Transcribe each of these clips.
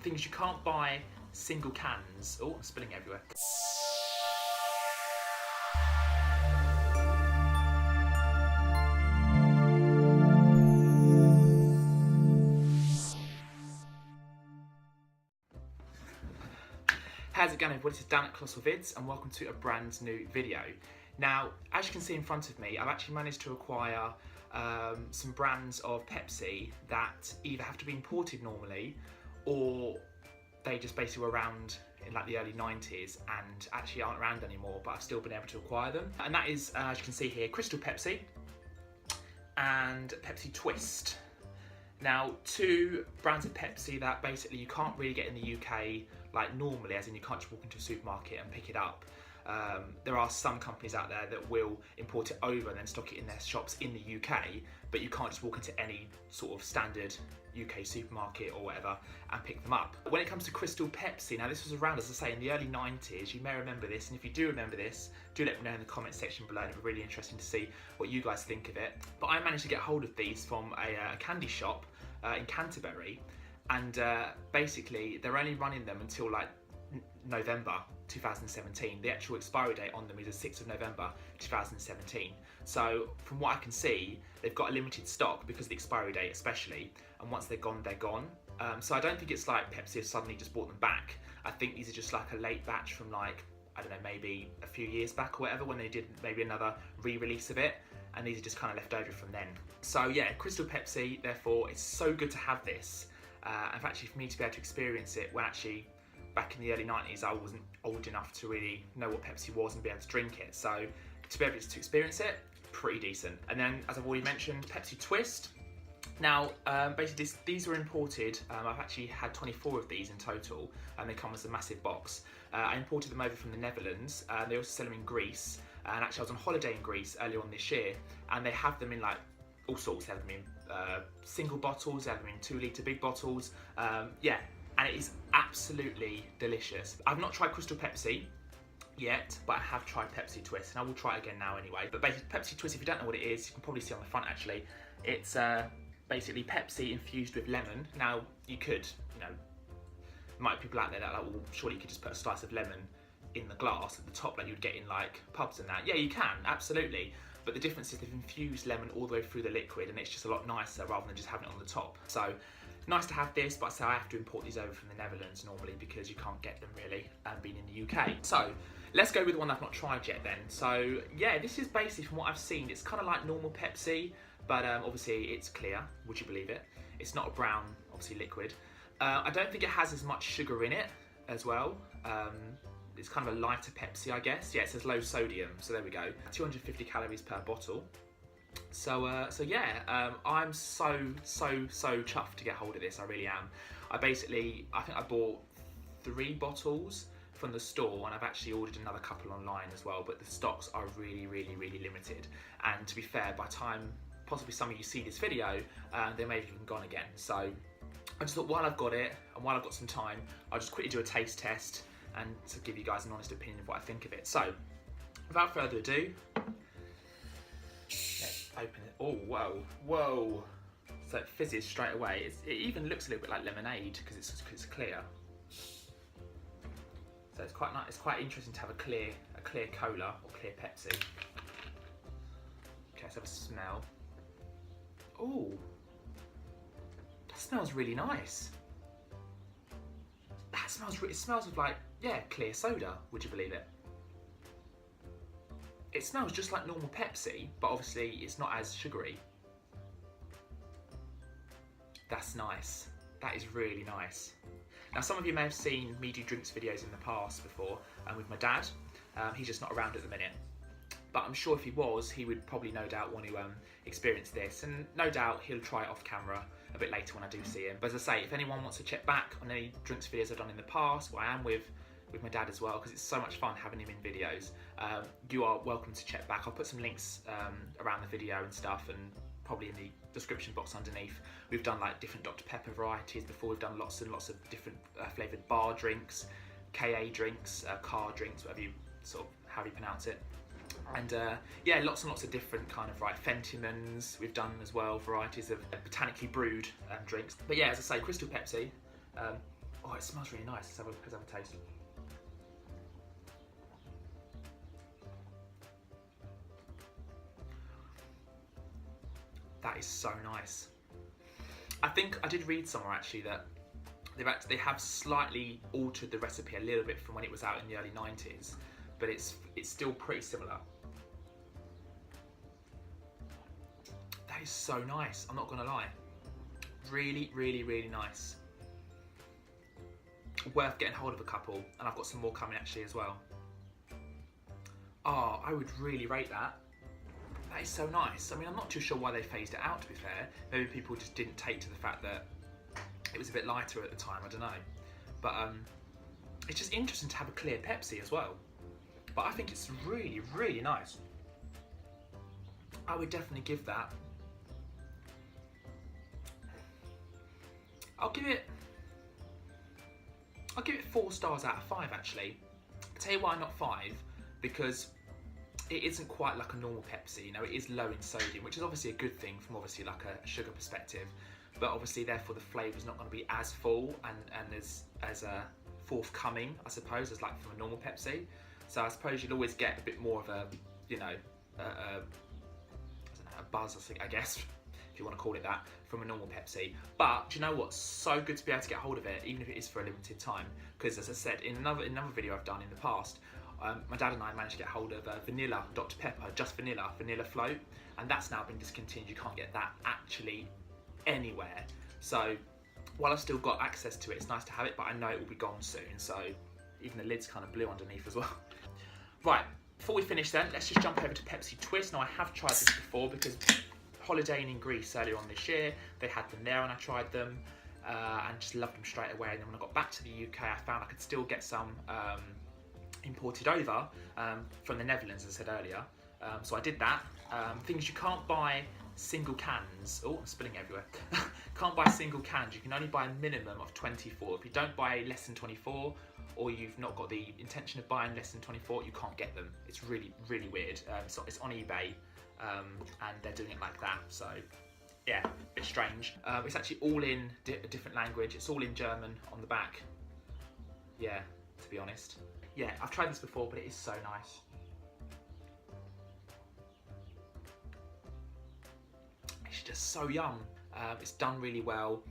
thing is you can't buy single cans. Oh, I'm spilling everywhere. How's it going, everybody? This is Dan at Colossal Vids and welcome to a brand new video. Now, as you can see in front of me, I've actually managed to acquire some brands of Pepsi that either have to be imported normally or they just basically were around in like the early 90s and actually aren't around anymore, but I've still been able to acquire them. And that is, as you can see here, Crystal Pepsi and Pepsi Twist. Now, two brands of Pepsi that basically you can't really get in the UK like normally, as in you can't just walk into a supermarket and pick it up. There are some companies out there that will import it over and then stock it in their shops in the UK, but you can't just walk into any sort of standard UK supermarket or whatever and pick them up. When it comes to Crystal Pepsi, now this was around, as I say, in the early 90s. You may remember this, and if you do remember this, do let me know in the comment section below. It'd be really interesting to see what you guys think of it. But I managed to get hold of these from a candy shop in Canterbury, and basically they're only running them until like November 2017. The actual expiry date on them is the 6th of November 2017. So from what I can see, they've got a limited stock because of the expiry date especially, and once they're gone, they're gone. So I don't think it's like Pepsi have suddenly just bought them back. I think these are just like a late batch from like, I don't know, maybe a few years back or whatever, when they did maybe another re-release of it, and these are just kind of left over from then. So yeah, Crystal Pepsi, therefore, it's so good to have this. And actually for me to be able to experience it, when actually back in the early 90s I wasn't old enough to really know what Pepsi was and be able to drink it. So to be able to experience it, pretty decent. And then, as I've already mentioned, Pepsi Twist. Now, basically these were imported. I've actually had 24 of these in total, and they come as a massive box. I imported them over from the Netherlands. They also sell them in Greece. And actually I was on holiday in Greece earlier on this year, and they have them in like all sorts. They have them in single bottles, they have them in 2 litre big bottles. Yeah, and it is absolutely delicious. I've not tried Crystal Pepsi yet, but I have tried Pepsi Twist, and I will try it again now anyway. But basically Pepsi Twist, if you don't know what it is, you can probably see on the front actually, it's basically Pepsi infused with lemon. Now you could, you know, there might be people out there that are like, well, surely you could just put a slice of lemon in the glass at the top like you'd get in like pubs and that. Yeah, you can, absolutely. But the difference is they've infused lemon all the way through the liquid, and it's just a lot nicer rather than just having it on the top. So nice to have this, but I say I have to import these over from the Netherlands normally because you can't get them really being in the UK. So let's go with the one I've not tried yet then. So yeah, this is basically, from what I've seen, it's kind of like normal Pepsi, but obviously it's clear, would you believe it? It's not a brown, obviously, liquid. I don't think it has as much sugar in it as well. It's kind of a lighter Pepsi, I guess. Yeah, it says low sodium, so there we go. 250 calories per bottle. So yeah, I'm so chuffed to get hold of this. I really am. I think I bought 3 bottles from the store, and I've actually ordered another couple online as well, but the stocks are really limited. And to be fair, by the time possibly some of you see this video, they may have even gone again. So I just thought, while I've got it and while I've got some time, I'll just quickly do a taste test and to give you guys an honest opinion of what I think of it. So without further ado, let's open it. Oh, whoa. So it fizzes straight away. It even looks a little bit like lemonade because it's clear. So it's quite nice. It's quite interesting to have a clear cola or clear Pepsi. Okay, let's have a smell. Oh, that smells really nice. It smells of like, yeah, clear soda, would you believe it? It smells just like normal Pepsi, but obviously it's not as sugary. That's nice. That is really nice. Now, some of you may have seen me do drinks videos in the past before, and with my dad. He's just not around at the minute. But I'm sure if he was, he would probably no doubt want to experience this, and no doubt he'll try it off camera a bit later when I do see him. But as I say, if anyone wants to check back on any drinks videos I've done in the past, what I am with my dad as well, because it's so much fun having him in videos, you are welcome to check back. I'll put some links around the video and stuff, and probably in the description box underneath. We've done like different Dr. Pepper varieties before. We've done lots and lots of different flavoured BARR drinks, KA drinks, car drinks, whatever you how you pronounce it. And yeah, lots and lots of different kind of Fentimans we've done as well, varieties of botanically brewed drinks. But yeah, as I say, Crystal Pepsi, Oh, it smells really nice. Let's have a taste. That is so nice. I think I did read somewhere actually that they have slightly altered the recipe a little bit from when it was out in the early 90s, but it's still pretty similar. That is so nice, I'm not gonna lie. Really, really, really nice. Worth getting hold of a couple, and I've got some more coming actually as well. Oh, I would really rate that. That is so nice. I mean, I'm not too sure why they phased it out, to be fair. Maybe people just didn't take to the fact that it was a bit lighter at the time, I don't know. But it's just interesting to have a clear Pepsi as well. But I think it's really, really nice. I would definitely give that. I'll give it 4 stars out of 5 actually. I'll tell you why not 5, because it isn't quite like a normal Pepsi, you know, it is low in sodium, which is obviously a good thing from obviously like a sugar perspective, but obviously therefore the flavour's not going to be as full and as forthcoming, I suppose, as like from a normal Pepsi. So I suppose you'll always get a bit more of a, you know, I don't know, a buzz, I guess, if you want to call it that, from a normal Pepsi. But do you know what's so good to be able to get hold of it, even if it is for a limited time? Because as I said, in another video I've done in the past, my dad and I managed to get hold of vanilla Dr Pepper, just vanilla float, and that's now been discontinued. You can't get that actually anywhere. So while I've still got access to it, it's nice to have it, but I know it will be gone soon, so even the lid's kind of blue underneath as well. Right, before we finish then, let's just jump over to Pepsi Twist. Now I have tried this before because holidaying in Greece earlier on this year, they had them there and I tried them and just loved them straight away. And then when I got back to the UK, I found I could still get some imported over from the Netherlands, as I said earlier. So I did that. Things you can't buy single cans. Oh, I'm spilling everywhere. Can't buy single cans. You can only buy a minimum of 24. If you don't buy less than 24, or you've not got the intention of buying less than 24, you can't get them. It's really, really weird. So it's on eBay, and they're doing it like that. So yeah, a bit strange. It's actually all in a different language. It's all in German on the back. Yeah, to be honest. Yeah, I've tried this before, but it is so nice. It's just so yum. It's done really well.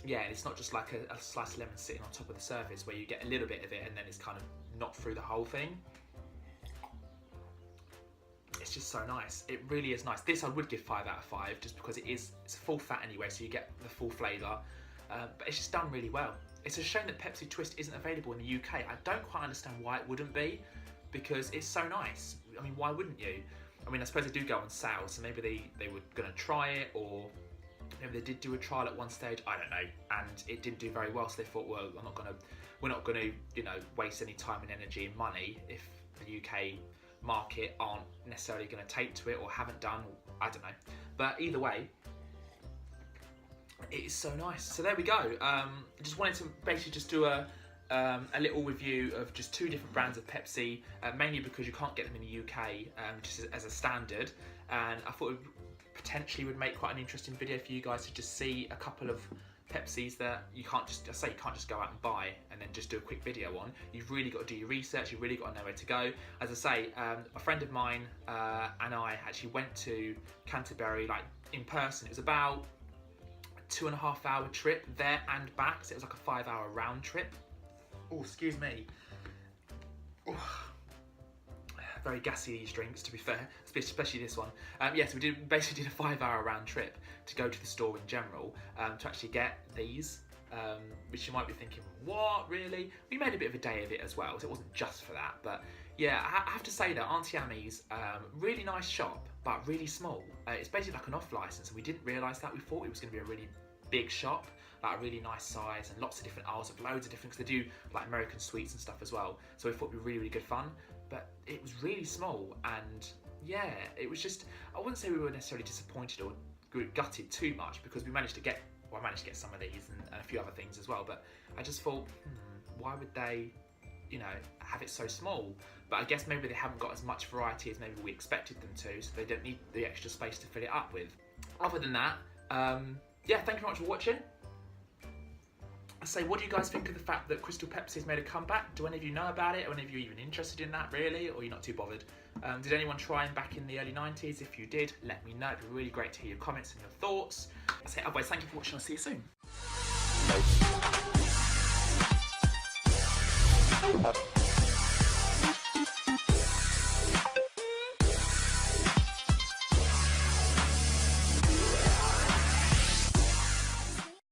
Yeah, it's not just like a slice of lemon sitting on top of the surface where you get a little bit of it and then it's kind of not through the whole thing. It's just so nice. It really is nice. This I would give 5 out of 5 just because it's full fat anyway, so you get the full flavour. But it's just done really well. It's a shame that Pepsi Twist isn't available in the UK. I don't quite understand why it wouldn't be, because it's so nice. I mean, why wouldn't you? I mean, I suppose they do go on sale, so maybe they were going to try it, or maybe they did do a trial at one stage. I don't know, and it didn't do very well. So they thought, well, we're not going to, you know, waste any time and energy and money if the UK market aren't necessarily going to take to it or haven't done. I don't know, but either way, it is so nice. So there we go. I just wanted to basically just do a little review of just 2 different brands of Pepsi, mainly because you can't get them in the UK just as a standard, and I thought it potentially would make quite an interesting video for you guys to just see a couple of Pepsis that you can't just, I say you can't just go out and buy and then just do a quick video on. You've really got to do your research, you've really got to know where to go. As I say, a friend of mine and I actually went to Canterbury like in person. It was about a 2.5 hour trip there and back, so it was like a 5 hour round trip. Oh, excuse me. Ooh. Very gassy, these drinks, to be fair, especially this one. Yeah, so we basically did a 5 hour round trip to go to the store in general to actually get these, which you might be thinking, what, really? We made a bit of a day of it as well, so it wasn't just for that. But yeah, I have to say that Auntie Ammies, really nice shop, but really small. It's basically like an off license, and we didn't realise that. We thought it was going to be a really big shop, like a really nice size and lots of different aisles of loads of different, because they do like American sweets and stuff as well. So we thought it'd be really, really good fun, but it was really small, and yeah, it was just, I wouldn't say we were necessarily disappointed or gutted too much, because we managed to get, well, I managed to get some of these and a few other things as well, but I just thought, why would they, you know, have it so small? But I guess maybe they haven't got as much variety as maybe we expected them to, so they don't need the extra space to fill it up with. Other than that, yeah, thank you very much for watching. I say, what do you guys think of the fact that Crystal Pepsi has made a comeback? Do any of you know about it? Or any of you even interested in that, really? Or are you not too bothered? Did anyone try them back in the early 90s? If you did, let me know. It'd be really great to hear your comments and your thoughts. I say, otherwise, thank you for watching. I'll see you soon.